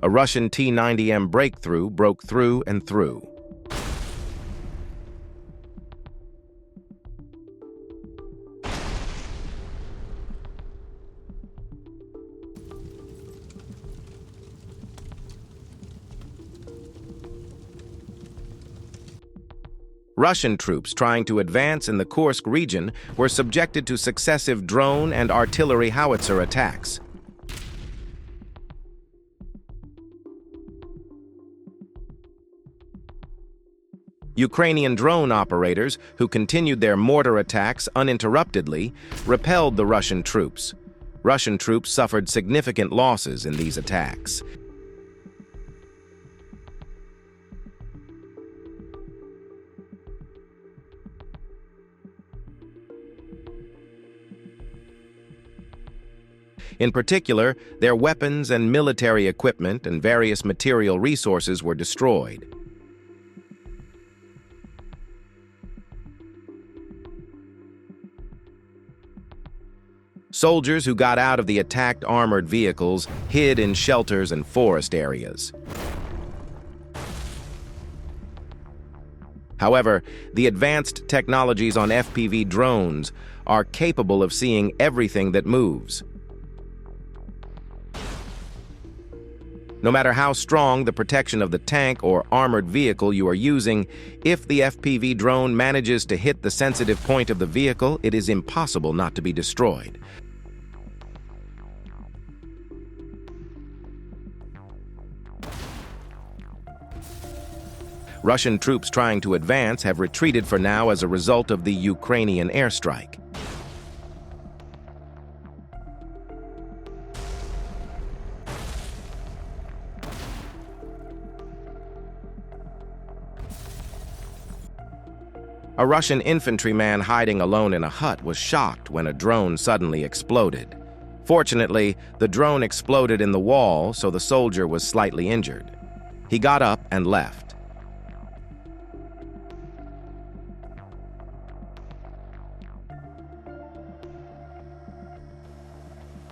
A Russian T-90M breakthrough broke through and through. Russian troops trying to advance in the Kursk region were subjected to successive drone and artillery howitzer attacks. Ukrainian drone operators, who continued their mortar attacks uninterruptedly, repelled the Russian troops. Russian troops suffered significant losses in these attacks. In particular, their weapons and military equipment and various material resources were destroyed. Soldiers who got out of the attacked armored vehicles hid in shelters and forest areas. However, the advanced technologies on FPV drones are capable of seeing everything that moves. No matter how strong the protection of the tank or armored vehicle you are using, if the FPV drone manages to hit the sensitive point of the vehicle, it is impossible not to be destroyed. Russian troops trying to advance have retreated for now as a result of the Ukrainian airstrike. A Russian infantryman hiding alone in a hut was shocked when a drone suddenly exploded. Fortunately, the drone exploded in the wall, so the soldier was slightly injured. He got up and left.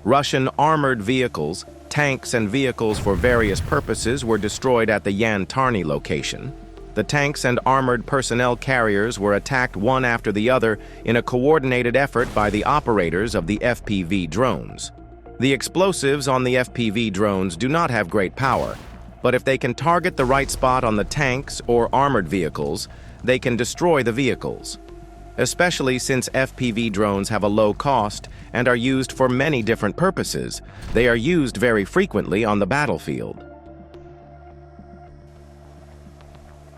Russian armored vehicles, tanks, and vehicles for various purposes were destroyed at the Yantarny location. The tanks and armored personnel carriers were attacked one after the other in a coordinated effort by the operators of the FPV drones. The explosives on the FPV drones do not have great power, but if they can target the right spot on the tanks or armored vehicles, they can destroy the vehicles. Especially since FPV drones have a low cost and are used for many different purposes, they are used very frequently on the battlefield.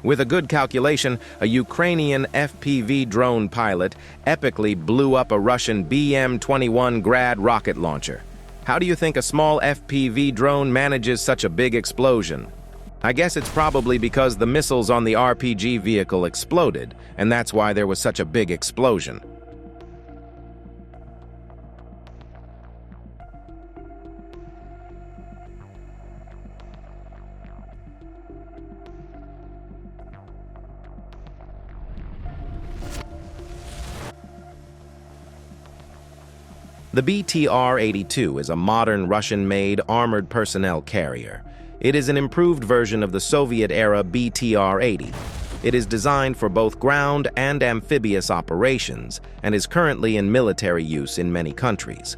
With a good calculation, a Ukrainian FPV drone pilot epically blew up a Russian BM-21 Grad rocket launcher. How do you think a small FPV drone manages such a big explosion? I guess it's probably because the missiles on the RPG vehicle exploded, and that's why there was such a big explosion. The BTR-82 is a modern Russian-made armored personnel carrier. It is an improved version of the Soviet-era BTR-80. It is designed for both ground and amphibious operations and is currently in military use in many countries.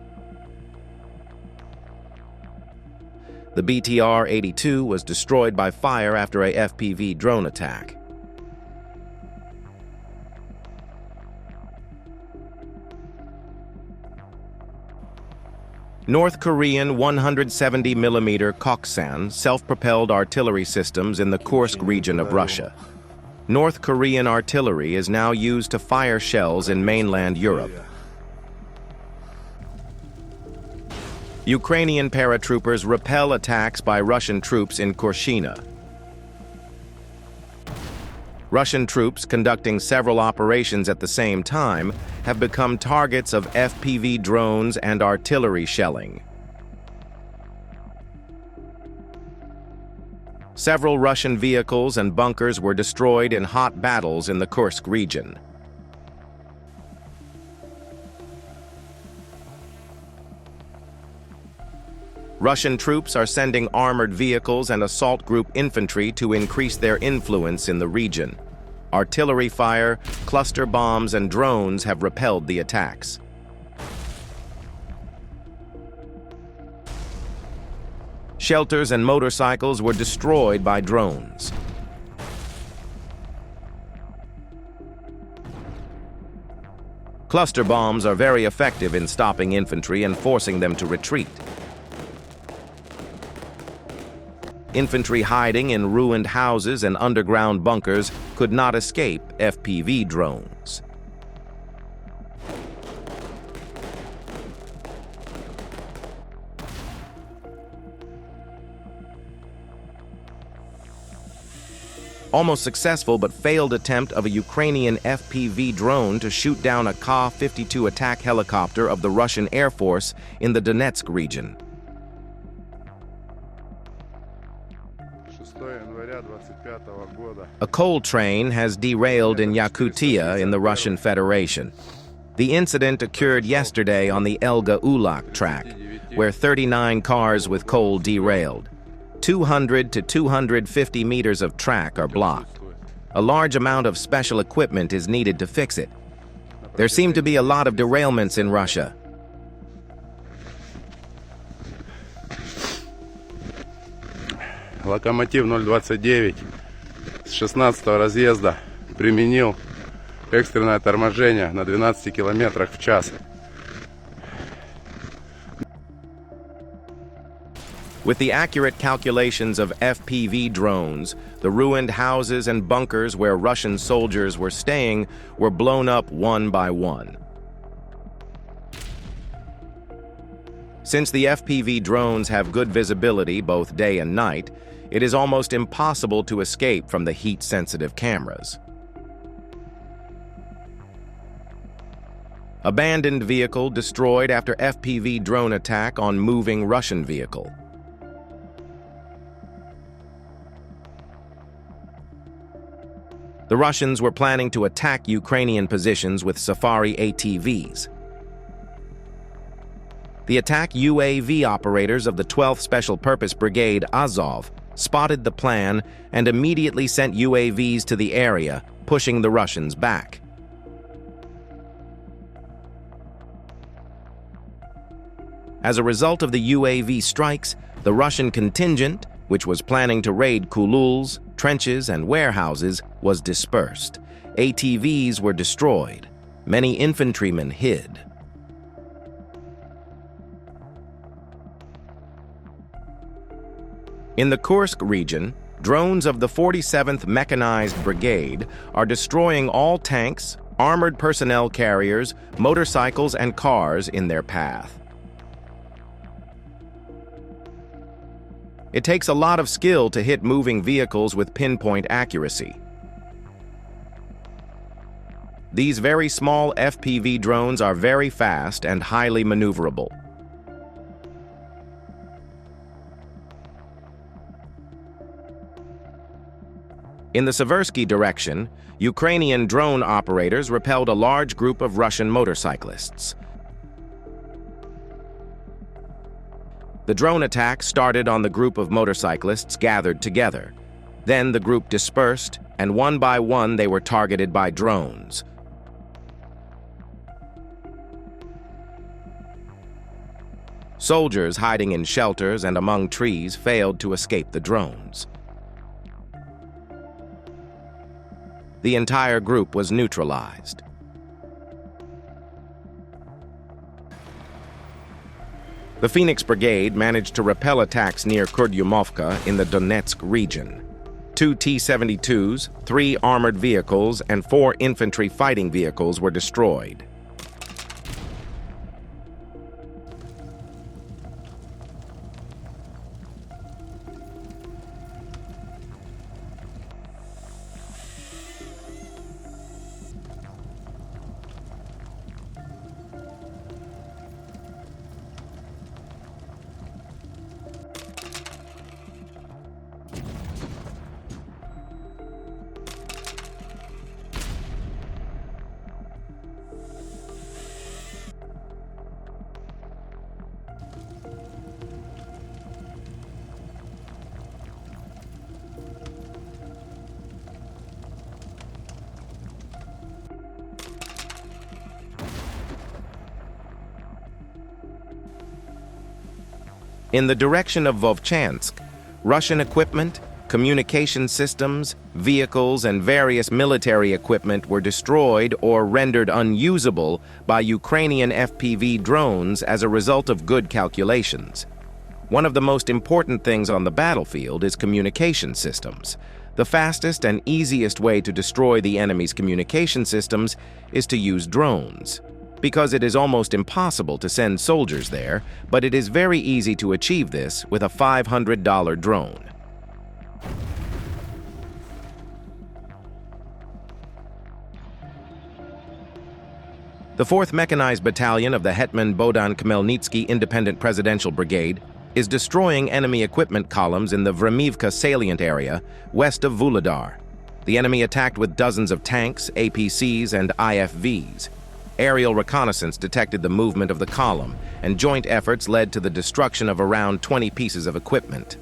The BTR-82 was destroyed by fire after a FPV drone attack. North Korean 170mm Koksan self-propelled artillery systems in the Kursk region of Russia. North Korean artillery is now used to fire shells in mainland Europe. Ukrainian paratroopers repel attacks by Russian troops in Kurshina. Russian troops conducting several operations at the same time have become targets of FPV drones and artillery shelling. Several Russian vehicles and bunkers were destroyed in hot battles in the Kursk region. Russian troops are sending armored vehicles and assault group infantry to increase their influence in the region. Artillery fire, cluster bombs, and drones have repelled the attacks. Shelters and motorcycles were destroyed by drones. Cluster bombs are very effective in stopping infantry and forcing them to retreat. Infantry hiding in ruined houses and underground bunkers could not escape FPV drones. Almost successful but failed attempt of a Ukrainian FPV drone to shoot down a Ka-52 attack helicopter of the Russian Air Force in the Donetsk region. A coal train has derailed in Yakutia in the Russian Federation. The incident occurred yesterday on the Elga-Ulak track, where 39 cars with coal derailed. 200 to 250 meters of track are blocked. A large amount of special equipment is needed to fix it. There seem to be a lot of derailments in Russia. Локомотив 029 с 16-го разъезда применил экстренное торможение на 12 километрах в час. With the accurate calculations of FPV drones, the ruined houses and bunkers where Russian soldiers were staying were blown up one by one. Since the FPV drones have good visibility both day and night, it is almost impossible to escape from the heat-sensitive cameras. Abandoned vehicle destroyed after FPV drone attack on moving Russian vehicle. The Russians were planning to attack Ukrainian positions with Safari ATVs. The attack UAV operators of the 12th Special Purpose Brigade Azov spotted the plan and immediately sent UAVs to the area, pushing the Russians back. As a result of the UAV strikes, the Russian contingent, which was planning to raid kululs, trenches, and warehouses, was dispersed. ATVs were destroyed. Many infantrymen hid. In the Kursk region, drones of the 47th Mechanized Brigade are destroying all tanks, armored personnel carriers, motorcycles, and cars in their path. It takes a lot of skill to hit moving vehicles with pinpoint accuracy. These very small FPV drones are very fast and highly maneuverable. In the Seversky direction, Ukrainian drone operators repelled a large group of Russian motorcyclists. The drone attack started on the group of motorcyclists gathered together. Then the group dispersed, and one by one they were targeted by drones. Soldiers hiding in shelters and among trees failed to escape the drones. The entire group was neutralized. The Phoenix Brigade managed to repel attacks near Kurdyumovka in the Donetsk region. 2 T-72s, 3 armored vehicles, and 4 infantry fighting vehicles were destroyed. In the direction of Vovchansk, Russian equipment, communication systems, vehicles, and various military equipment were destroyed or rendered unusable by Ukrainian FPV drones as a result of good calculations. One of the most important things on the battlefield is communication systems. The fastest and easiest way to destroy the enemy's communication systems is to use drones. Because it is almost impossible to send soldiers there, but it is very easy to achieve this with a $500 drone. The 4th Mechanized Battalion of the Hetman Bohdan Khmelnytsky Independent Presidential Brigade is destroying enemy equipment columns in the Vremivka salient area west of Vuhledar. The enemy attacked with dozens of tanks, APCs, and IFVs. Aerial reconnaissance detected the movement of the column, and joint efforts led to the destruction of around 20 pieces of equipment.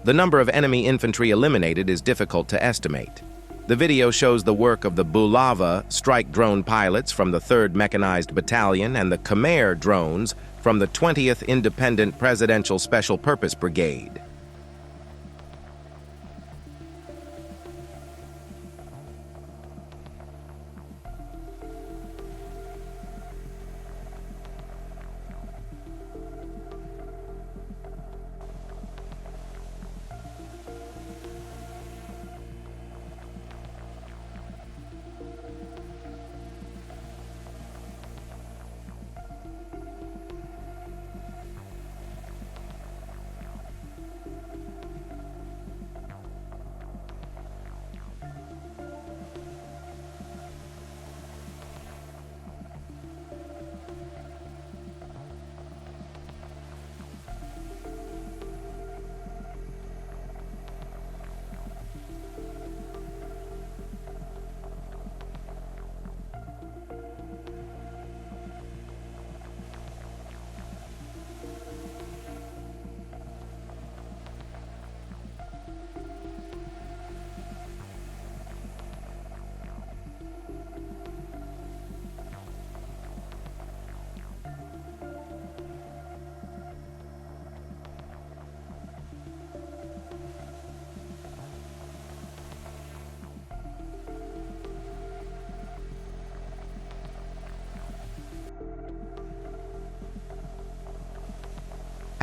The number of enemy infantry eliminated is difficult to estimate. The video shows the work of the Bulava strike drone pilots from the 3rd Mechanized Battalion and the Khmer drones from the 20th Independent Presidential Special Purpose Brigade.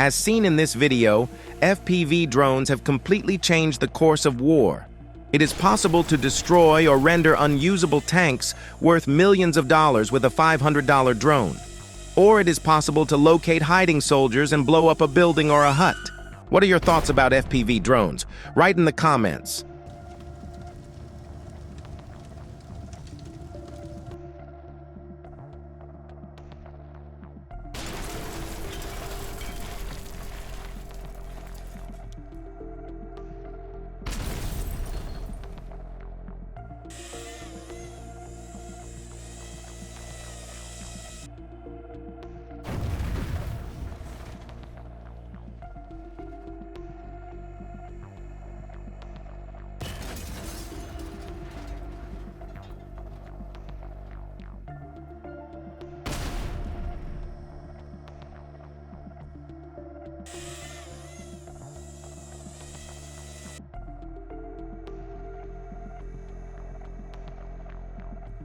As seen in this video, FPV drones have completely changed the course of war. It is possible to destroy or render unusable tanks worth millions of dollars with a $500 drone. Or it is possible to locate hiding soldiers and blow up a building or a hut. What are your thoughts about FPV drones? Write in the comments.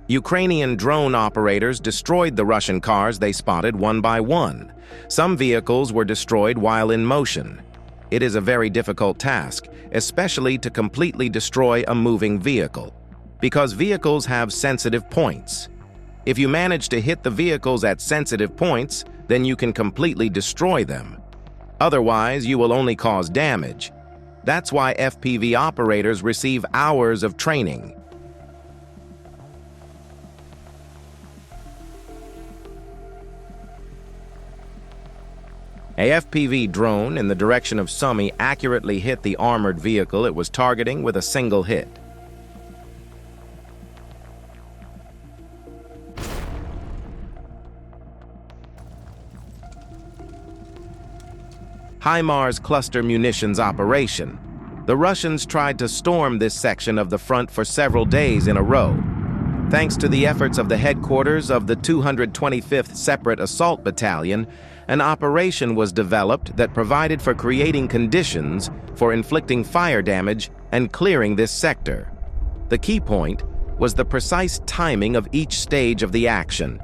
Ukrainian drone operators destroyed the Russian cars they spotted one by one. Some vehicles were destroyed while in motion. It is a very difficult task, especially to completely destroy a moving vehicle, because vehicles have sensitive points. If you manage to hit the vehicles at sensitive points, then you can completely destroy them. Otherwise, you will only cause damage. That's why FPV operators receive hours of training. A FPV drone in the direction of Sumy accurately hit the armored vehicle it was targeting with a single hit. HIMARS cluster munitions operation. The Russians tried to storm this section of the front for several days in a row. Thanks to the efforts of the headquarters of the 225th Separate Assault Battalion, an operation was developed that provided for creating conditions for inflicting fire damage and clearing this sector. The key point was the precise timing of each stage of the action.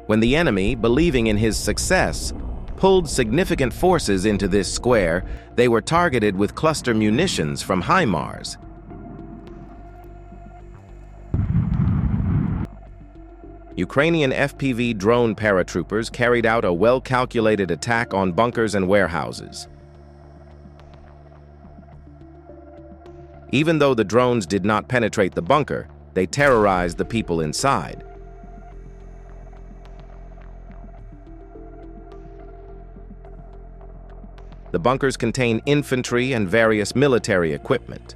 When the enemy, believing in his success, pulled significant forces into this square, they were targeted with cluster munitions from HIMARS. Ukrainian FPV drone paratroopers carried out a well-calculated attack on bunkers and warehouses. Even though the drones did not penetrate the bunker, they terrorized the people inside. The bunkers contain infantry and various military equipment.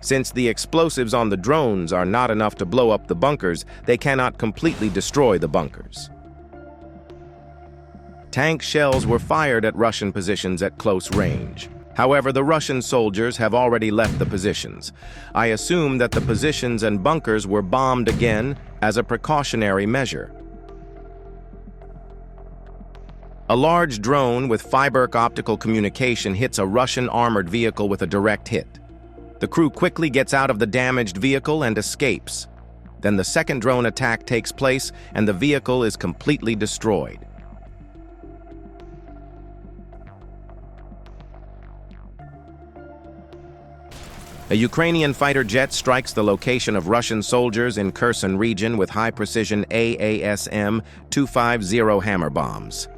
Since the explosives on the drones are not enough to blow up the bunkers, they cannot completely destroy the bunkers. Tank shells were fired at Russian positions at close range. However, the Russian soldiers have already left the positions. I assume that the positions and bunkers were bombed again as a precautionary measure. A large drone with fiber optical communication hits a Russian armored vehicle with a direct hit. The crew quickly gets out of the damaged vehicle and escapes. Then the second drone attack takes place and the vehicle is completely destroyed. A Ukrainian fighter jet strikes the location of Russian soldiers in Kherson region with high-precision AASM-250 hammer bombs.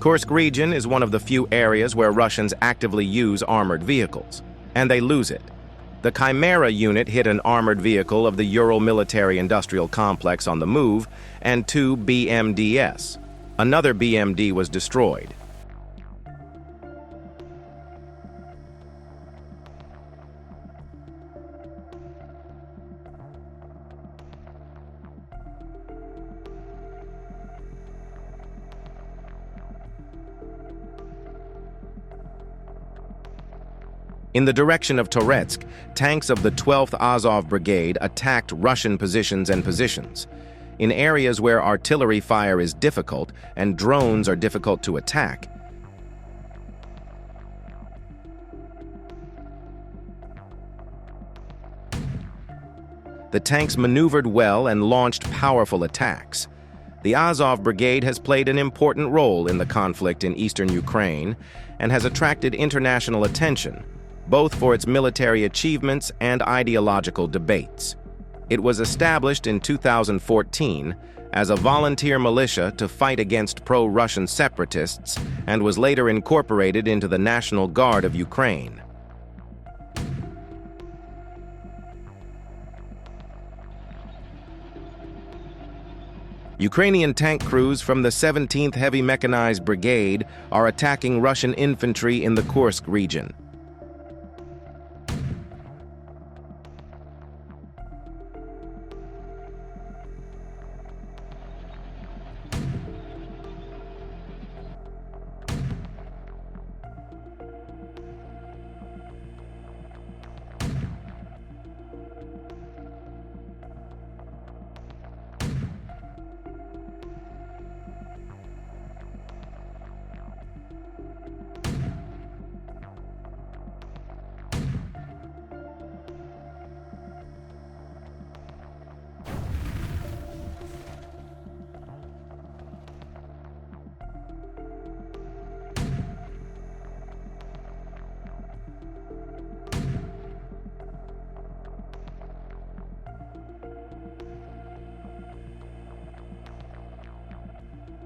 Kursk region is one of the few areas where Russians actively use armored vehicles, and they lose it. The Chimera unit hit an armored vehicle of the Ural military-industrial complex on the move and 2 BMDs. Another BMD was destroyed. In the direction of Toretsk, tanks of the 12th Azov Brigade attacked Russian positions. In areas where artillery fire is difficult and drones are difficult to attack, the tanks maneuvered well and launched powerful attacks. The Azov Brigade has played an important role in the conflict in eastern Ukraine and has attracted international attention, both for its military achievements and ideological debates. It was established in 2014 as a volunteer militia to fight against pro-Russian separatists and was later incorporated into the National Guard of Ukraine. Ukrainian tank crews from the 17th Heavy Mechanized Brigade are attacking Russian infantry in the Kursk region.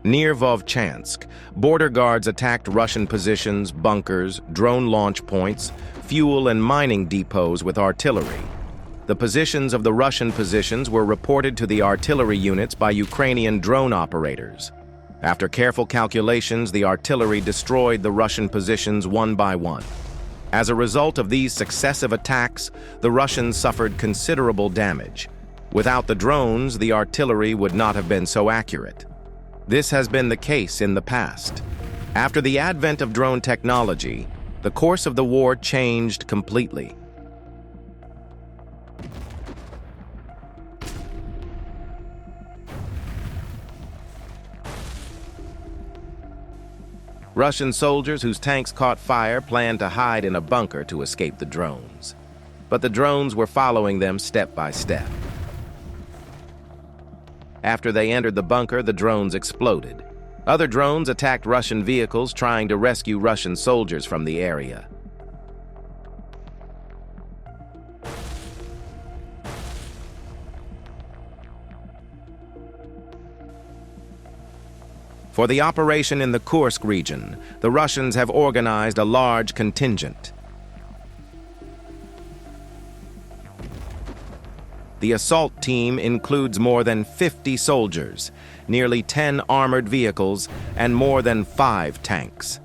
Near Vovchansk, border guards attacked Russian positions, bunkers, drone launch points, fuel and mining depots with artillery. The positions of the Russian positions were reported to the artillery units by Ukrainian drone operators. After careful calculations, the artillery destroyed the Russian positions one by one. As a result of these successive attacks, the Russians suffered considerable damage. Without the drones, the artillery would not have been so accurate. This has been the case in the past. After the advent of drone technology, the course of the war changed completely. Russian soldiers whose tanks caught fire planned to hide in a bunker to escape the drones. But the drones were following them step by step. After they entered the bunker, the drones exploded. Other drones attacked Russian vehicles trying to rescue Russian soldiers from the area. For the operation in the Kursk region, the Russians have organized a large contingent. The assault team includes more than 50 soldiers, nearly 10 armored vehicles, and more than 5 tanks.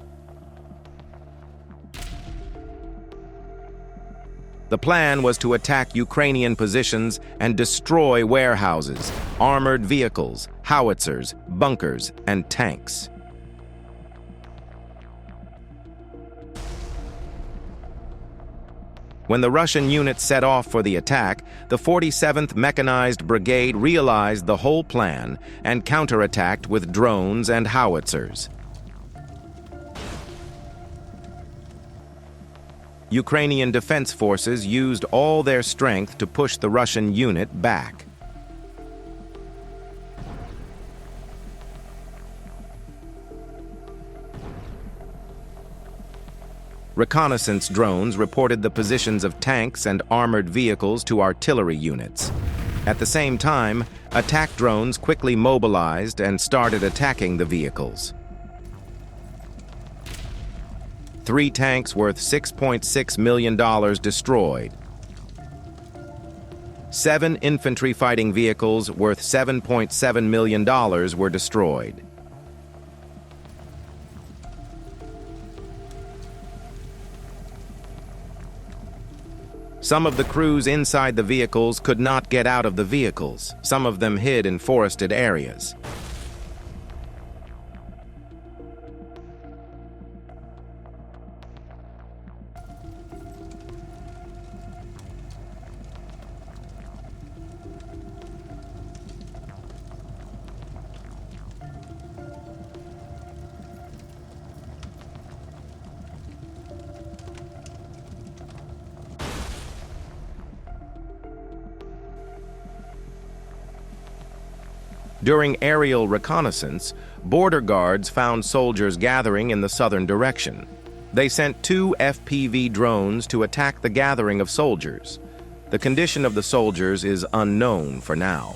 The plan was to attack Ukrainian positions and destroy warehouses, armored vehicles, howitzers, bunkers, and tanks. When the Russian units set off for the attack, the 47th Mechanized Brigade realized the whole plan and counterattacked with drones and howitzers. Ukrainian defense forces used all their strength to push the Russian unit back. Reconnaissance drones reported the positions of tanks and armored vehicles to artillery units. At the same time, attack drones quickly mobilized and started attacking the vehicles. 3 tanks worth $6.6 million destroyed. 7 infantry fighting vehicles worth $7.7 million were destroyed. Some of the crews inside the vehicles could not get out of the vehicles. Some of them hid in forested areas. During aerial reconnaissance, border guards found soldiers gathering in the southern direction. They sent 2 FPV drones to attack the gathering of soldiers. The condition of the soldiers is unknown for now.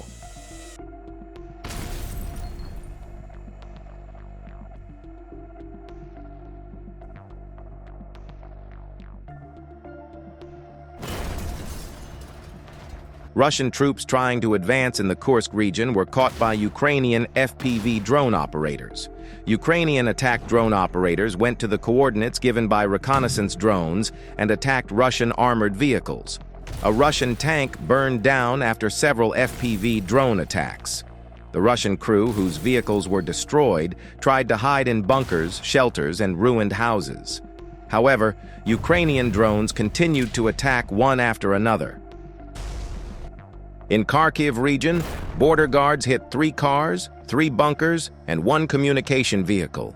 Russian troops trying to advance in the Kursk region were caught by Ukrainian FPV drone operators. Ukrainian attack drone operators went to the coordinates given by reconnaissance drones and attacked Russian armored vehicles. A Russian tank burned down after several FPV drone attacks. The Russian crew, whose vehicles were destroyed, tried to hide in bunkers, shelters, and ruined houses. However, Ukrainian drones continued to attack one after another. In Kharkiv region, border guards hit 3 cars, 3 bunkers, and 1 communication vehicle.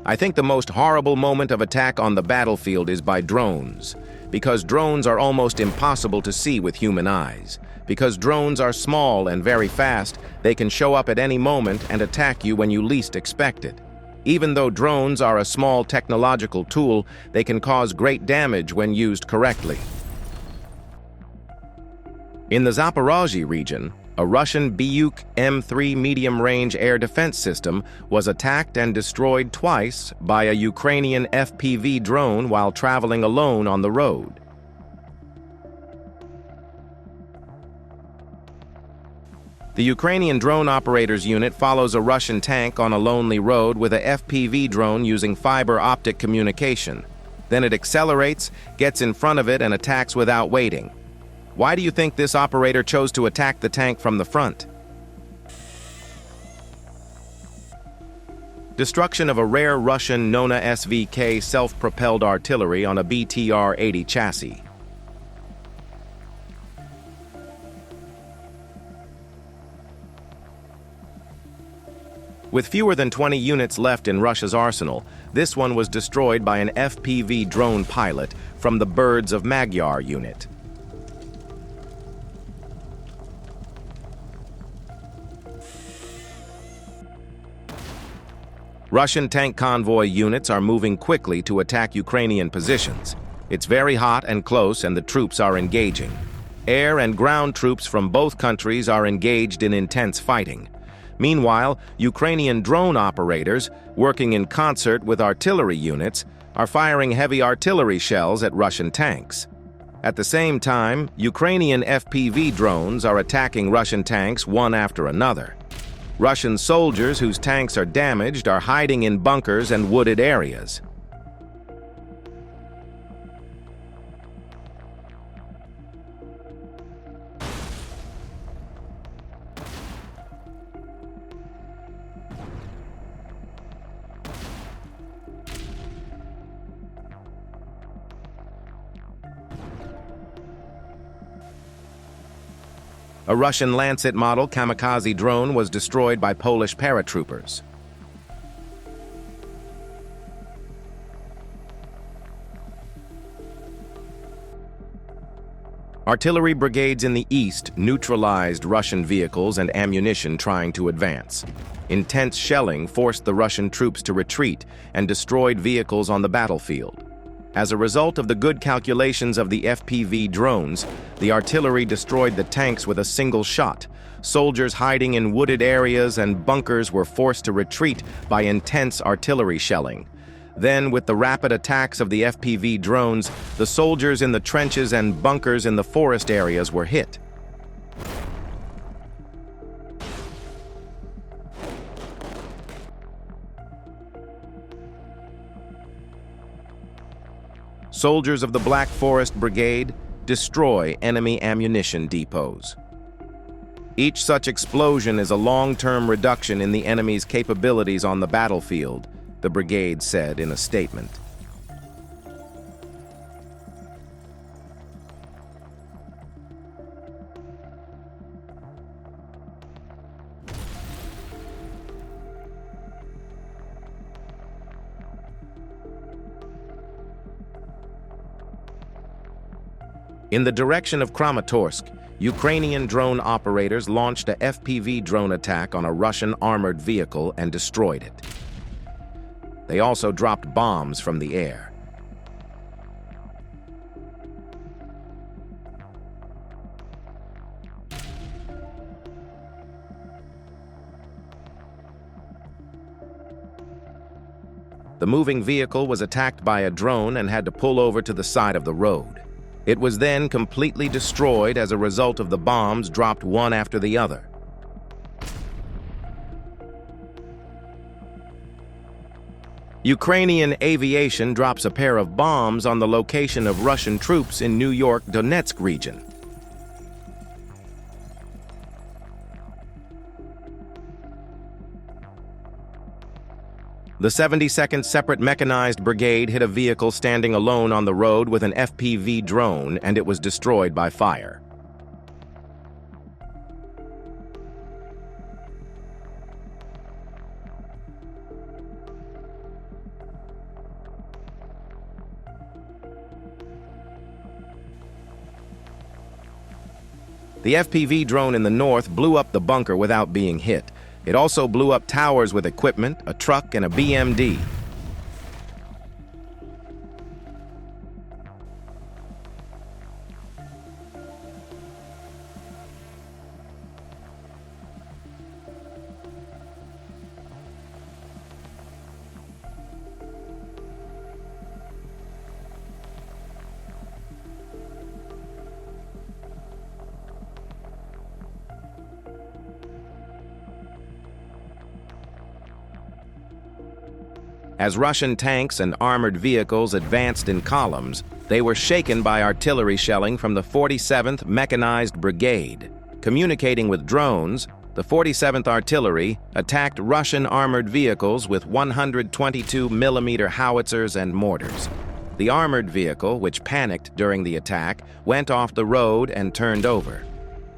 I think the most horrible moment of attack on the battlefield is by drones, because drones are almost impossible to see with human eyes. Because drones are small and very fast, they can show up at any moment and attack you when you least expect it. Even though drones are a small technological tool, they can cause great damage when used correctly. In the Zaporozhye region, a Russian Buyuk M3 medium-range air defense system was attacked and destroyed twice by a Ukrainian FPV drone while traveling alone on the road. The Ukrainian drone operators unit follows a Russian tank on a lonely road with a FPV drone using fiber optic communication. Then it accelerates, gets in front of it, and attacks without waiting. Why do you think this operator chose to attack the tank from the front? Destruction of a rare Russian Nona SVK self-propelled artillery on a BTR-80 chassis. With fewer than 20 units left in Russia's arsenal, this one was destroyed by an FPV drone pilot from the Birds of Magyar unit. Russian tank convoy units are moving quickly to attack Ukrainian positions. It's very hot and close, and the troops are engaging. Air and ground troops from both countries are engaged in intense fighting. Meanwhile, Ukrainian drone operators, working in concert with artillery units, are firing heavy artillery shells at Russian tanks. At the same time, Ukrainian FPV drones are attacking Russian tanks one after another. Russian soldiers whose tanks are damaged are hiding in bunkers and wooded areas. A Russian Lancet model kamikaze drone was destroyed by Polish paratroopers. Artillery brigades in the east neutralized Russian vehicles and ammunition trying to advance. Intense shelling forced the Russian troops to retreat and destroyed vehicles on the battlefield. As a result of the good calculations of the FPV drones, the artillery destroyed the tanks with a single shot. Soldiers hiding in wooded areas and bunkers were forced to retreat by intense artillery shelling. Then, with the rapid attacks of the FPV drones, the soldiers in the trenches and bunkers in the forest areas were hit. Soldiers of the Black Forest Brigade destroy enemy ammunition depots. Each such explosion is a long-term reduction in the enemy's capabilities on the battlefield, the brigade said in a statement. In the direction of Kramatorsk, Ukrainian drone operators launched a FPV drone attack on a Russian armored vehicle and destroyed it. They also dropped bombs from the air. The moving vehicle was attacked by a drone and had to pull over to the side of the road. It was then completely destroyed as a result of the bombs dropped one after the other. Ukrainian aviation drops a pair of bombs on the location of Russian troops in New York, Donetsk region. The 72nd Separate Mechanized Brigade hit a vehicle standing alone on the road with an FPV drone, and it was destroyed by fire. The FPV drone in the north blew up the bunker without being hit. It also blew up towers with equipment, a truck, and a BMD. As Russian tanks and armored vehicles advanced in columns, they were shaken by artillery shelling from the 47th Mechanized Brigade. Communicating with drones, the 47th Artillery attacked Russian armored vehicles with 122mm howitzers and mortars. The armored vehicle, which panicked during the attack, went off the road and turned over.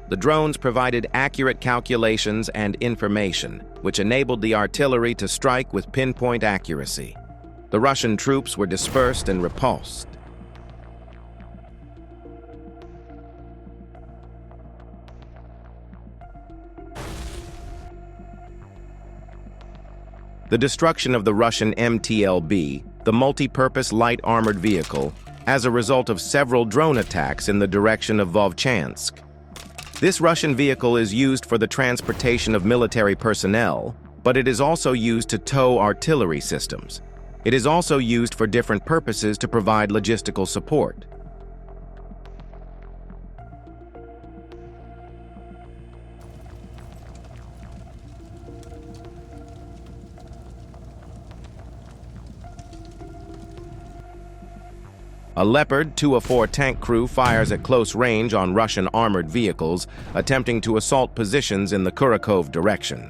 The drones provided accurate calculations and information, which enabled the artillery to strike with pinpoint accuracy. The Russian troops were dispersed and repulsed. The destruction of the Russian MTLB, the multi-purpose light armored vehicle, as a result of several drone attacks in the direction of Vovchansk. This Russian vehicle is used for the transportation of military personnel, but it is also used to tow artillery systems. It is also used for different purposes to provide logistical support. A Leopard 204 tank crew fires at close range on Russian armored vehicles, attempting to assault positions in the Kurakov direction.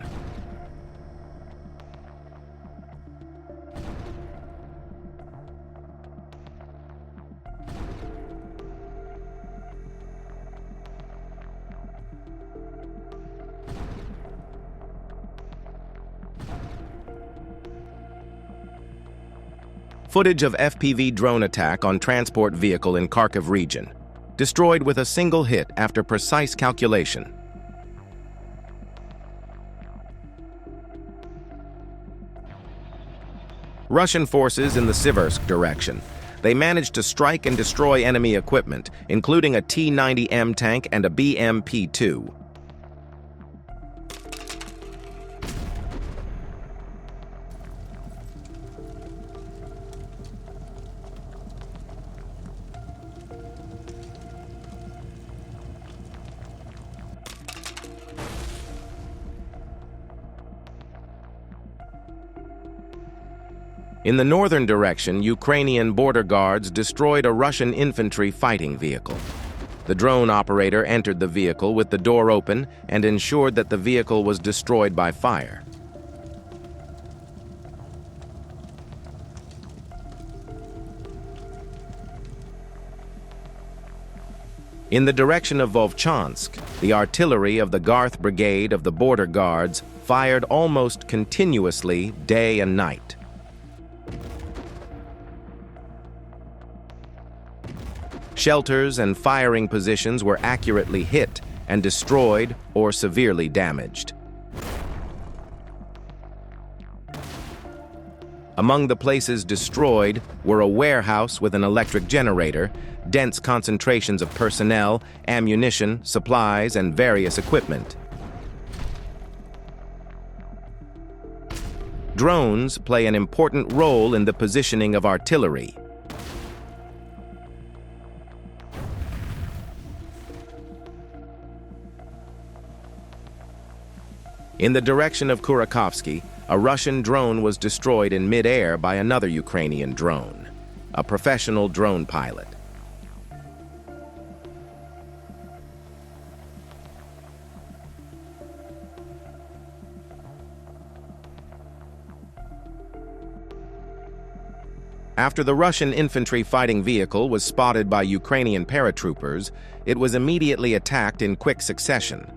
Footage of FPV drone attack on transport vehicle in Kharkiv region. Destroyed with a single hit after precise calculation. Russian forces in the Siversk direction. They managed to strike and destroy enemy equipment, including a T-90M tank and a BMP-2. In the northern direction, Ukrainian border guards destroyed a Russian infantry fighting vehicle. The drone operator entered the vehicle with the door open and ensured that the vehicle was destroyed by fire. In the direction of Vovchansk, the artillery of the Garth Brigade of the Border Guards fired almost continuously day and night. Shelters and firing positions were accurately hit and destroyed or severely damaged. Among the places destroyed were a warehouse with an electric generator, dense concentrations of personnel, ammunition, supplies, and various equipment. Drones play an important role in the positioning of artillery. In the direction of Kurakovsky, a Russian drone was destroyed in mid-air by another Ukrainian drone, a professional drone pilot. After the Russian infantry fighting vehicle was spotted by Ukrainian paratroopers, it was immediately attacked in quick succession.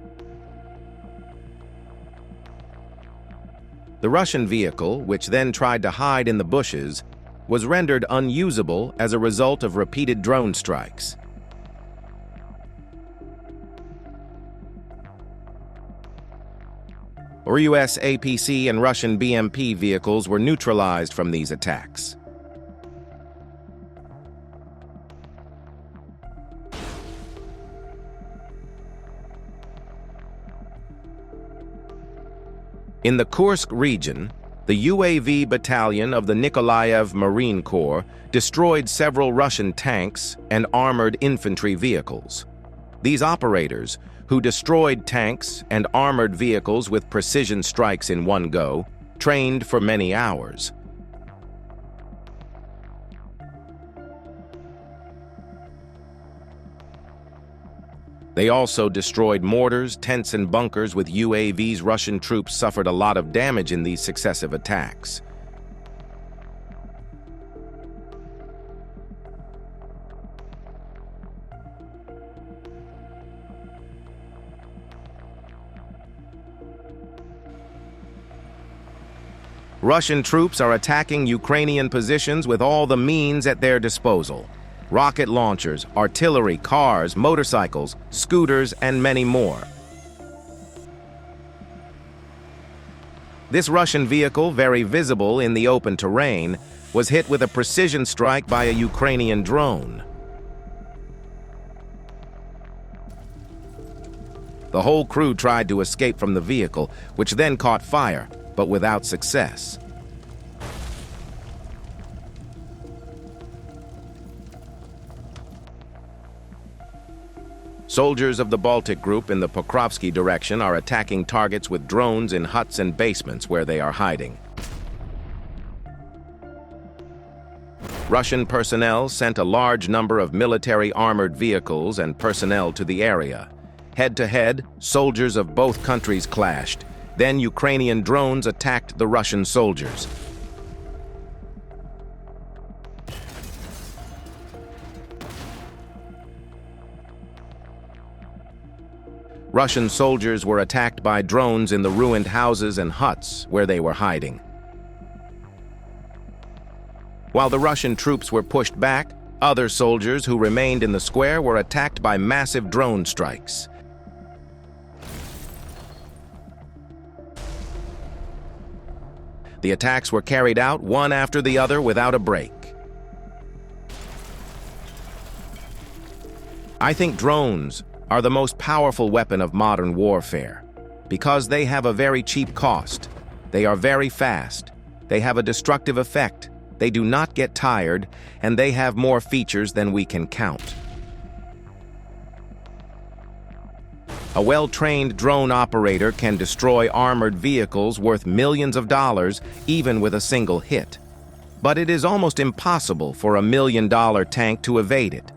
The Russian vehicle, which then tried to hide in the bushes, was rendered unusable as a result of repeated drone strikes. US APC and Russian BMP vehicles were neutralized from these attacks. In the Kursk region, the UAV battalion of the Nikolaev Marine Corps destroyed several Russian tanks and armored infantry vehicles. These operators, who destroyed tanks and armored vehicles with precision strikes in one go, trained for many hours. They also destroyed mortars, tents, and bunkers with UAVs. Russian troops suffered a lot of damage in these successive attacks. Russian troops are attacking Ukrainian positions with all the means at their disposal. Rocket launchers, artillery, cars, motorcycles, scooters, and many more. This Russian vehicle, very visible in the open terrain, was hit with a precision strike by a Ukrainian drone. The whole crew tried to escape from the vehicle, which then caught fire, but without success. Soldiers of the Baltic Group in the Pokrovsky direction are attacking targets with drones in huts and basements where they are hiding. Russian personnel sent a large number of military armored vehicles and personnel to the area. Head-to-head, soldiers of both countries clashed. Then Ukrainian drones attacked the Russian soldiers. Russian soldiers were attacked by drones in the ruined houses and huts where they were hiding. While the Russian troops were pushed back, other soldiers who remained in the square were attacked by massive drone strikes. The attacks were carried out one after the other without a break. I think drones are the most powerful weapon of modern warfare because they have a very cheap cost. They are very fast. They have a destructive effect. They do not get tired, and they have more features than we can count. A well-trained drone operator can destroy armored vehicles worth millions of dollars even with a single hit. But it is almost impossible for a $1 million tank to evade it.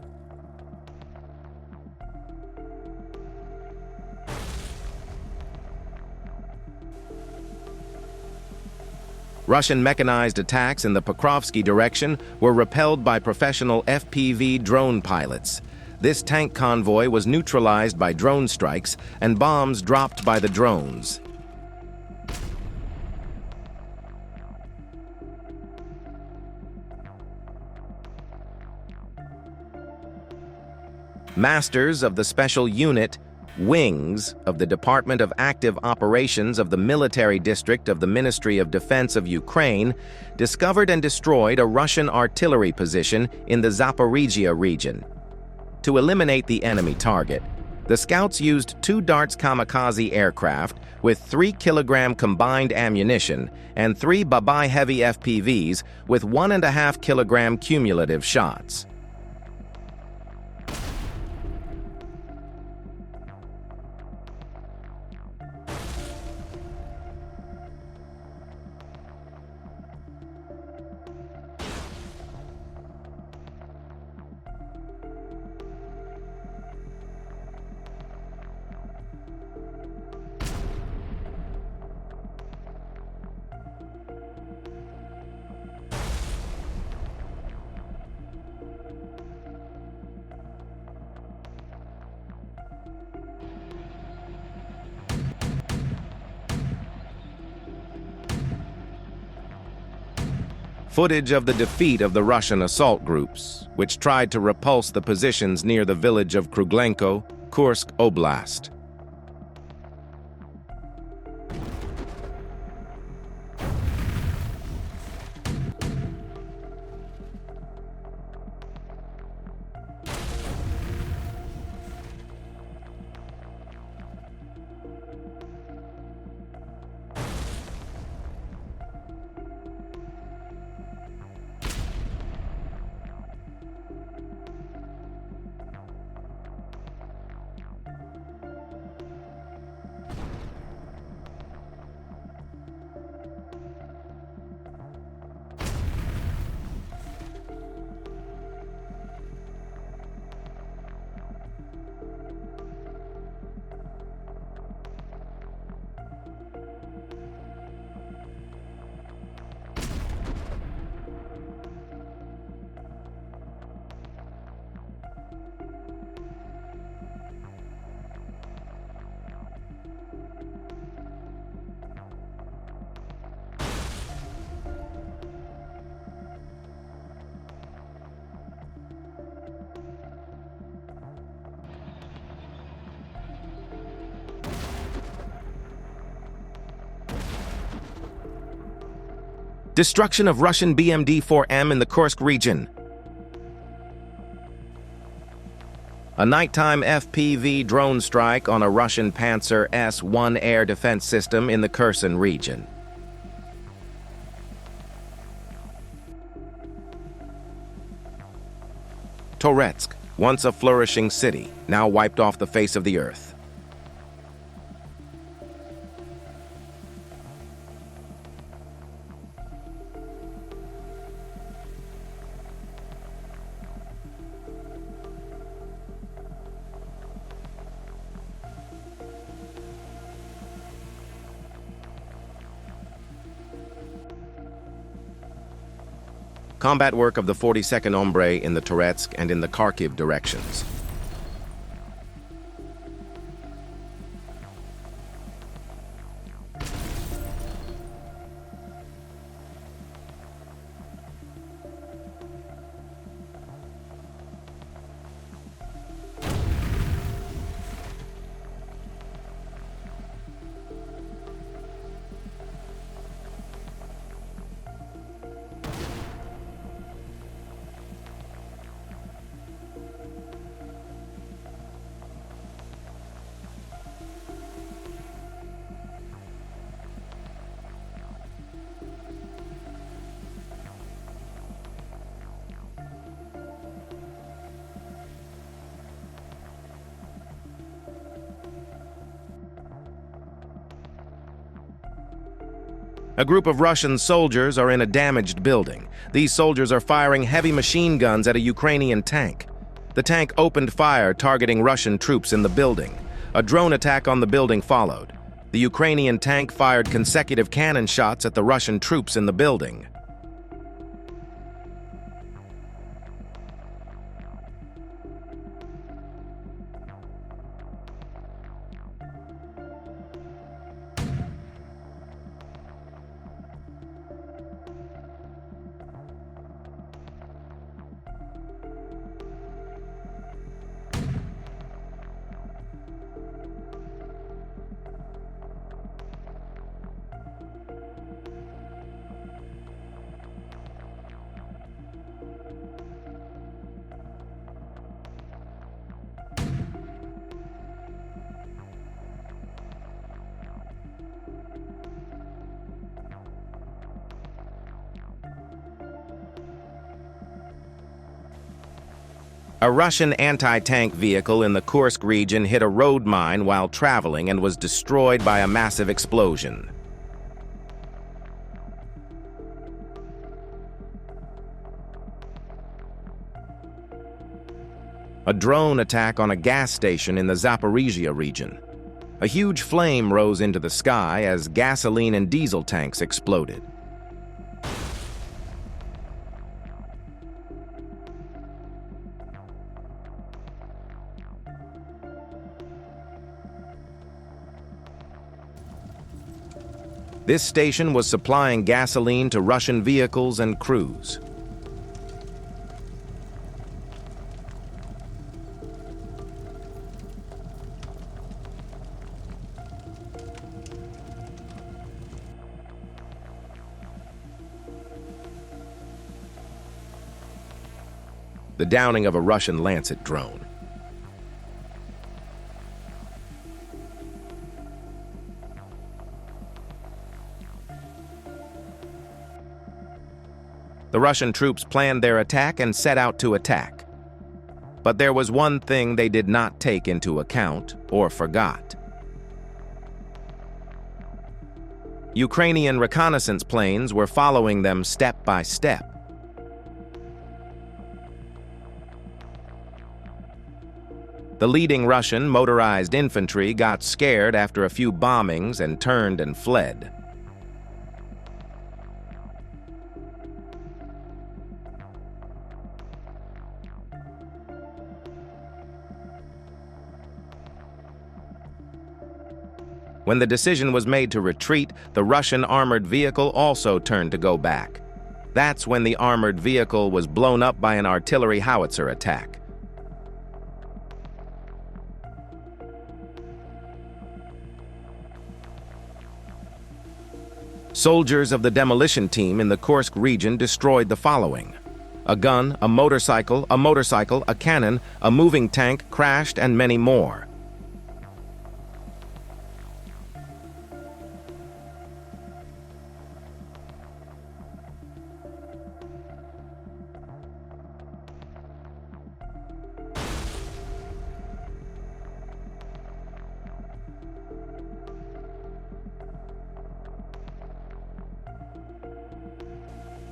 Russian mechanized attacks in the Pokrovsky direction were repelled by professional FPV drone pilots. This tank convoy was neutralized by drone strikes and bombs dropped by the drones. Masters of the special unit Wings of the Department of Active Operations of the Military District of the Ministry of Defense of Ukraine discovered and destroyed a Russian artillery position in the Zaporizhia region. To eliminate the enemy target, the scouts used 2 Darts kamikaze aircraft with 3-kilogram combined ammunition and 3 Babai heavy FPVs with 1.5-kilogram cumulative shots. Footage of the defeat of the Russian assault groups, which tried to repulse the positions near the village of Kruglenko, Kursk Oblast. Destruction of Russian BMD-4M in the Kursk region. A nighttime FPV drone strike on a Russian Panzer S-1 air defense system in the Kherson region. Toretsk, once a flourishing city, now wiped off the face of the earth. Combat work of the 42nd Ombre in the Toretsk and in the Kharkiv directions. A group of Russian soldiers are in a damaged building. These soldiers are firing heavy machine guns at a Ukrainian tank. The tank opened fire, targeting Russian troops in the building. A drone attack on the building followed. The Ukrainian tank fired consecutive cannon shots at the Russian troops in the building. A Russian anti-tank vehicle in the Kursk region hit a road mine while traveling and was destroyed by a massive explosion. A drone attack on a gas station in the Zaporizhia region. A huge flame rose into the sky as gasoline and diesel tanks exploded. This station was supplying gasoline to Russian vehicles and crews. The downing of a Russian Lancet drone. The Russian troops planned their attack and set out to attack. But there was one thing they did not take into account or forgot. Ukrainian reconnaissance planes were following them step by step. The leading Russian motorized infantry got scared after a few bombings and turned and fled. When the decision was made to retreat, the Russian armored vehicle also turned to go back. That's when the armored vehicle was blown up by an artillery howitzer attack. Soldiers of the demolition team in the Kursk region destroyed the following: a gun, a motorcycle, a cannon, a moving tank crashed, and many more.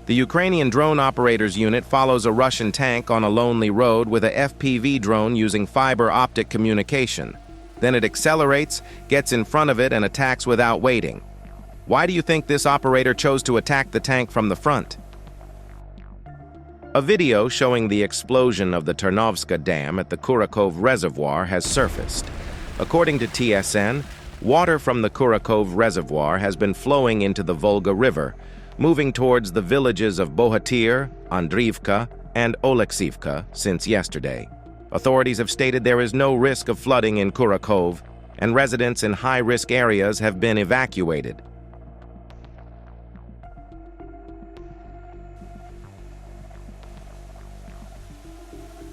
The Ukrainian drone operators unit follows a Russian tank on a lonely road with a FPV drone using fiber optic communication. Then it accelerates, gets in front of it, and attacks without waiting. Why do you think this operator chose to attack the tank from the front? A video showing the explosion of the Ternovska Dam at the Kurakov Reservoir has surfaced. According to TSN, water from the Kurakov Reservoir has been flowing into the Volga River, moving towards the villages of Bohatyr, Andriivka, and Oleksivka since yesterday. Authorities have stated there is no risk of flooding in Kurakov, and residents in high-risk areas have been evacuated.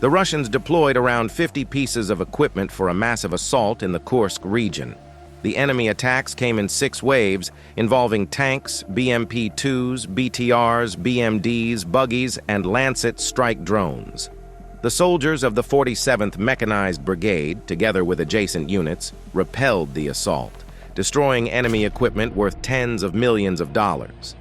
The Russians deployed around 50 pieces of equipment for a massive assault in the Kursk region. The enemy attacks came in 6 waves, involving tanks, BMP-2s, BTRs, BMDs, buggies, and Lancet strike drones. The soldiers of the 47th Mechanized Brigade, together with adjacent units, repelled the assault, destroying enemy equipment worth tens of millions of dollars.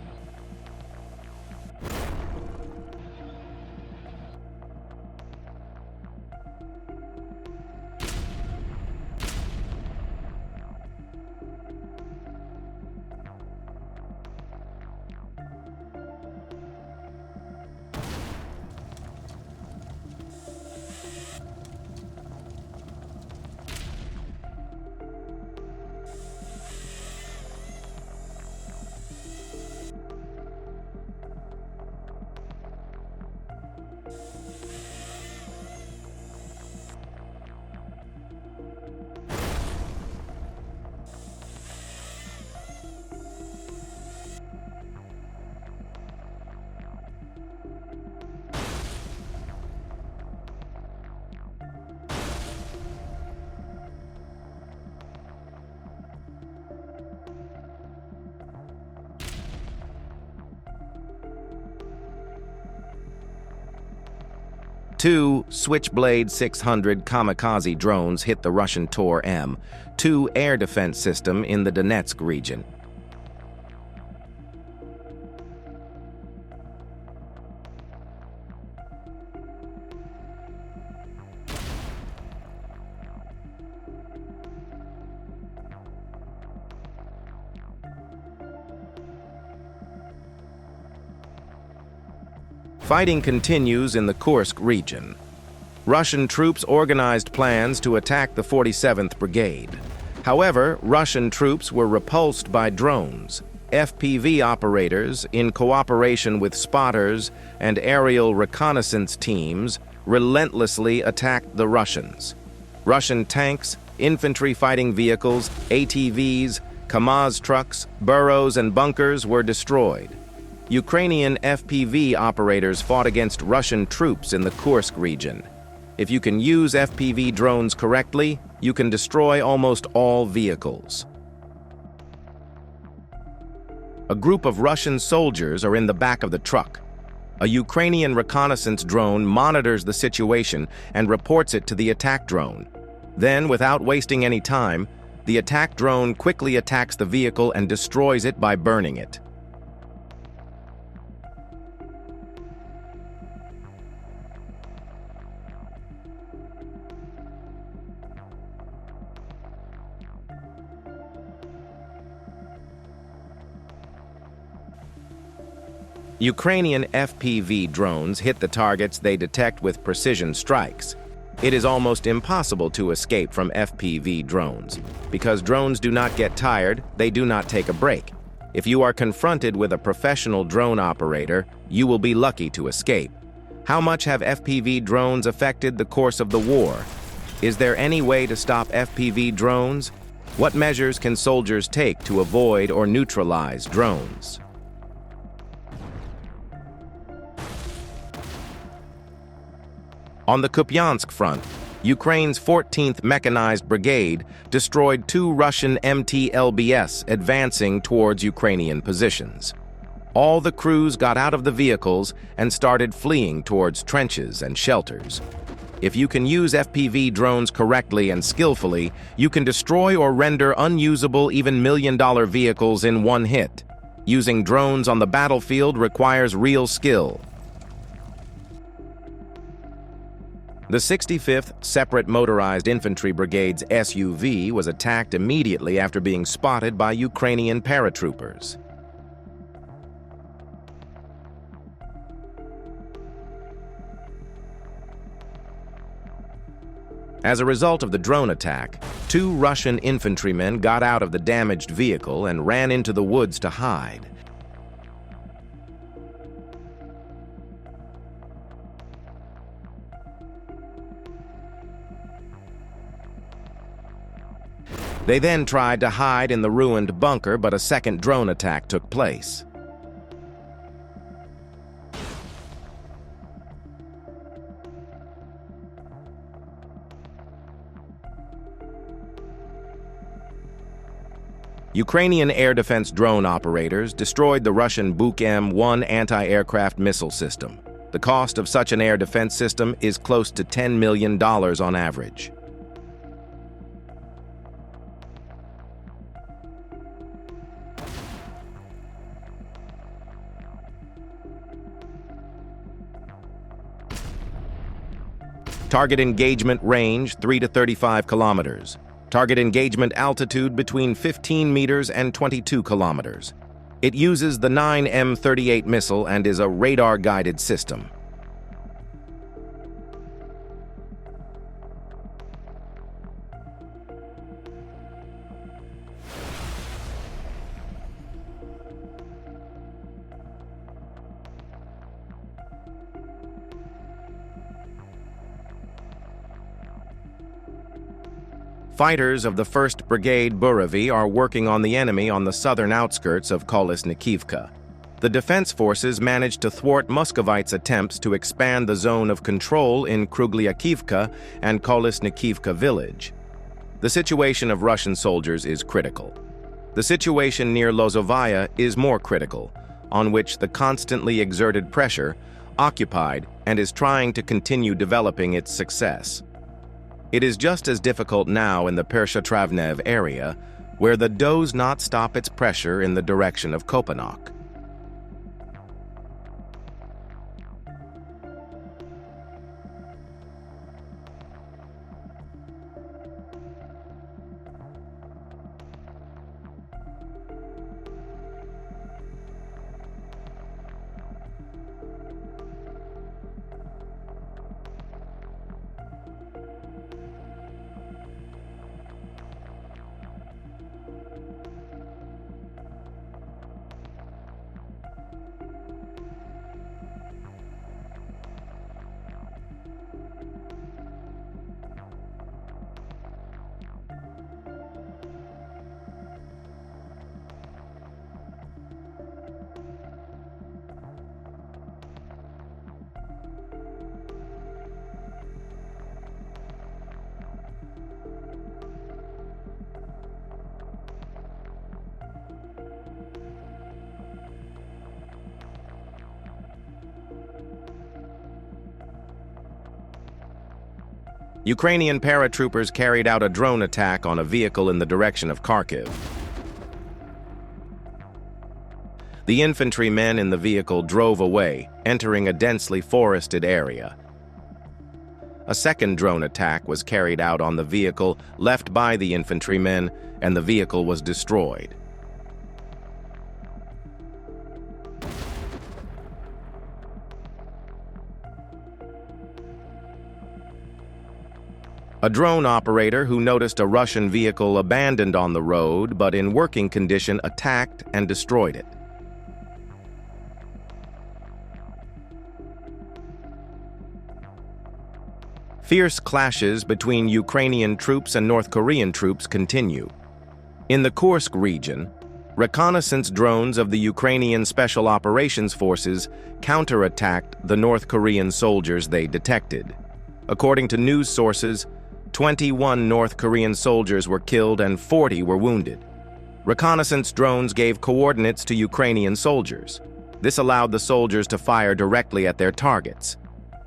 Two Switchblade 600 kamikaze drones hit the Russian Tor-M2 air defense system in the Donetsk region. Fighting continues in the Kursk region. Russian troops organized plans to attack the 47th Brigade. However, Russian troops were repulsed by drones. FPV operators, in cooperation with spotters and aerial reconnaissance teams, relentlessly attacked the Russians. Russian tanks, infantry fighting vehicles, ATVs, Kamaz trucks, burrows, and bunkers were destroyed. Ukrainian FPV operators fought against Russian troops in the Kursk region. If you can use FPV drones correctly, you can destroy almost all vehicles. A group of Russian soldiers are in the back of the truck. A Ukrainian reconnaissance drone monitors the situation and reports it to the attack drone. Then, without wasting any time, the attack drone quickly attacks the vehicle and destroys it by burning it. Ukrainian FPV drones hit the targets they detect with precision strikes. It is almost impossible to escape from FPV drones. Because drones do not get tired, they do not take a break. If you are confronted with a professional drone operator, you will be lucky to escape. How much have FPV drones affected the course of the war? Is there any way to stop FPV drones? What measures can soldiers take to avoid or neutralize drones? On the Kupiansk front, Ukraine's 14th Mechanized Brigade destroyed 2 Russian MT-LBS advancing towards Ukrainian positions. All the crews got out of the vehicles and started fleeing towards trenches and shelters. If you can use FPV drones correctly and skillfully, you can destroy or render unusable even million-dollar vehicles in one hit. Using drones on the battlefield requires real skill. The 65th Separate Motorized Infantry Brigade's SUV was attacked immediately after being spotted by Ukrainian paratroopers. As a result of the drone attack, 2 Russian infantrymen got out of the damaged vehicle and ran into the woods to hide. They then tried to hide in the ruined bunker, but a second drone attack took place. Ukrainian air defense drone operators destroyed the Russian Buk M1 anti-aircraft missile system. The cost of such an air defense system is close to $10 million on average. Target engagement range 3 to 35 kilometers. Target engagement altitude between 15 meters and 22 kilometers. It uses the 9M38 missile and is a radar-guided system. Fighters of the 1st Brigade Buravy are working on the enemy on the southern outskirts of Kolesnikivka. The defense forces managed to thwart Muscovites' attempts to expand the zone of control in Kruglyakivka and Kolesnikivka village. The situation of Russian soldiers is critical. The situation near Lozovaya is more critical, on which the constantly exerted pressure occupied and is trying to continue developing its success. It is just as difficult now in the Pershatravnev area, where the does not stop its pressure in the direction of Kopanok. Ukrainian paratroopers carried out a drone attack on a vehicle in the direction of Kharkiv. The infantrymen in the vehicle drove away, entering a densely forested area. A second drone attack was carried out on the vehicle left by the infantrymen, and the vehicle was destroyed. A drone operator who noticed a Russian vehicle abandoned on the road but in working condition attacked and destroyed it. Fierce clashes between Ukrainian troops and North Korean troops continue. In the Kursk region, reconnaissance drones of the Ukrainian Special Operations Forces counterattacked the North Korean soldiers they detected. According to news sources, 21 North Korean soldiers were killed and 40 were wounded. Reconnaissance drones gave coordinates to Ukrainian soldiers. This allowed the soldiers to fire directly at their targets.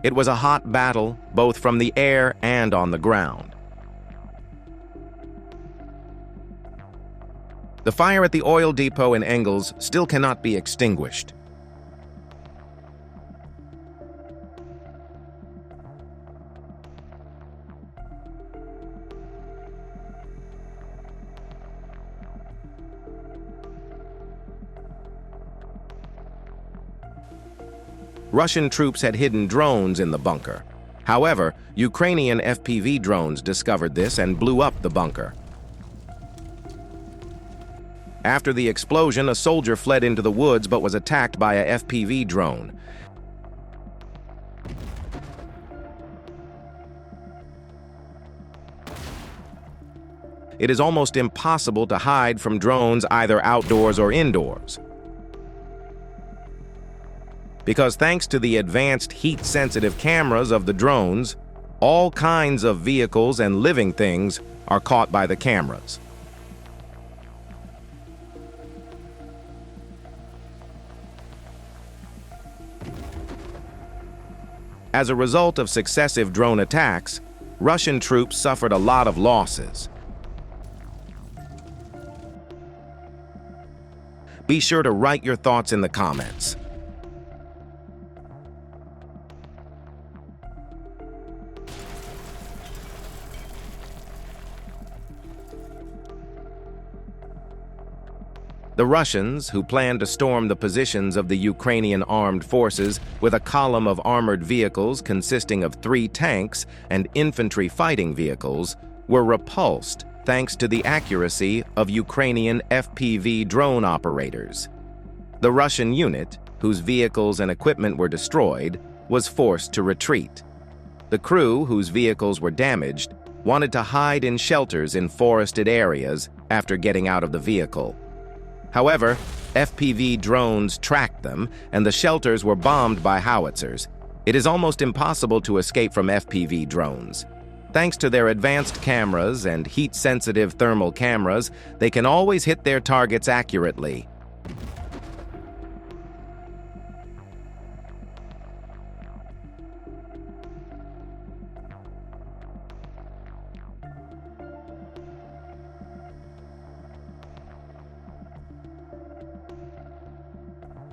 It was a hot battle, both from the air and on the ground. The fire at the oil depot in Engels still cannot be extinguished. Russian troops had hidden drones in the bunker. However, Ukrainian FPV drones discovered this and blew up the bunker. After the explosion, a soldier fled into the woods but was attacked by a FPV drone. It is almost impossible to hide from drones either outdoors or indoors, because thanks to the advanced heat-sensitive cameras of the drones, all kinds of vehicles and living things are caught by the cameras. As a result of successive drone attacks, Russian troops suffered a lot of losses. Be sure to write your thoughts in the comments. The Russians, who planned to storm the positions of the Ukrainian armed forces with a column of armored vehicles consisting of 3 tanks and infantry fighting vehicles, were repulsed thanks to the accuracy of Ukrainian FPV drone operators. The Russian unit, whose vehicles and equipment were destroyed, was forced to retreat. The crew, whose vehicles were damaged, wanted to hide in shelters in forested areas after getting out of the vehicle. However, FPV drones tracked them, and the shelters were bombed by howitzers. It is almost impossible to escape from FPV drones. Thanks to their advanced cameras and heat-sensitive thermal cameras, they can always hit their targets accurately.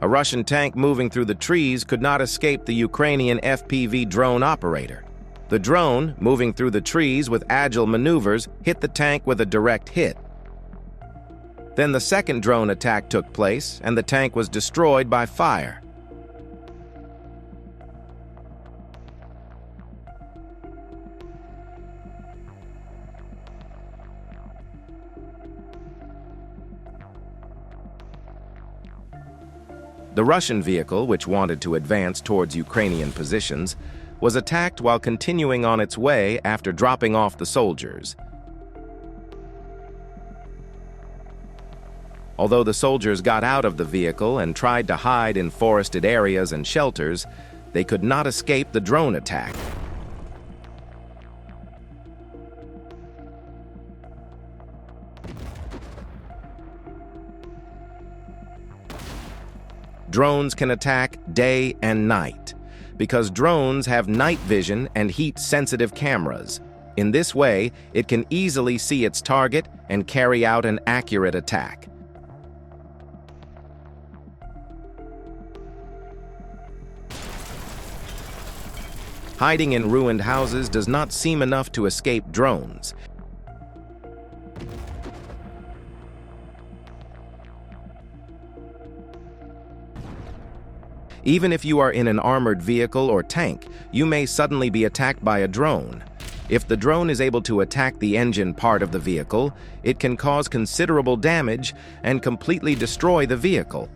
A Russian tank moving through the trees could not escape the Ukrainian FPV drone operator. The drone, moving through the trees with agile maneuvers, hit the tank with a direct hit. Then the second drone attack took place, and the tank was destroyed by fire. The Russian vehicle, which wanted to advance towards Ukrainian positions, was attacked while continuing on its way after dropping off the soldiers. Although the soldiers got out of the vehicle and tried to hide in forested areas and shelters, they could not escape the drone attack. Drones can attack day and night, because drones have night vision and heat-sensitive cameras. In this way, it can easily see its target and carry out an accurate attack. Hiding in ruined houses does not seem enough to escape drones. Even if you are in an armored vehicle or tank, you may suddenly be attacked by a drone. If the drone is able to attack the engine part of the vehicle, it can cause considerable damage and completely destroy the vehicle.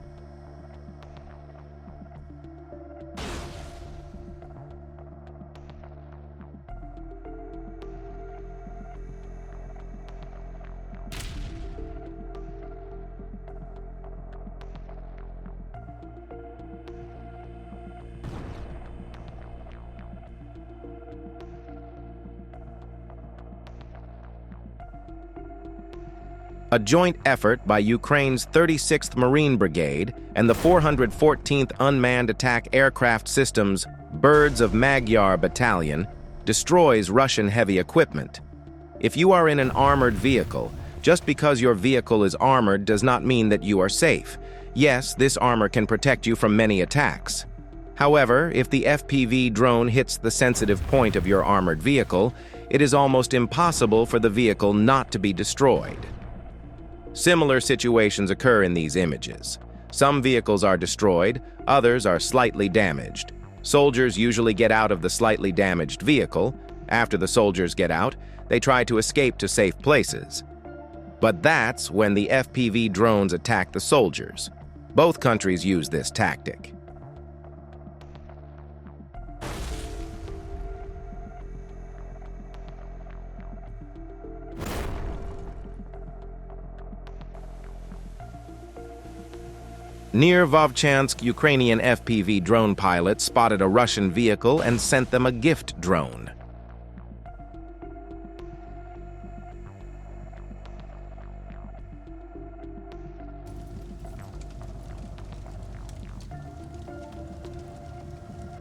a joint effort by Ukraine's 36th Marine Brigade and the 414th Unmanned Attack Aircraft Systems Birds of Magyar Battalion, destroys Russian heavy equipment. If you are in an armored vehicle, just because your vehicle is armored does not mean that you are safe. Yes, this armor can protect you from many attacks. However, if the FPV drone hits the sensitive point of your armored vehicle, it is almost impossible for the vehicle not to be destroyed. Similar situations occur in these images. Some vehicles are destroyed, others are slightly damaged. Soldiers usually get out of the slightly damaged vehicle. After the soldiers get out, they try to escape to safe places. But that's when the FPV drones attack the soldiers. Both countries use this tactic. Near Vovchansk, Ukrainian FPV drone pilots spotted a Russian vehicle and sent them a gift drone.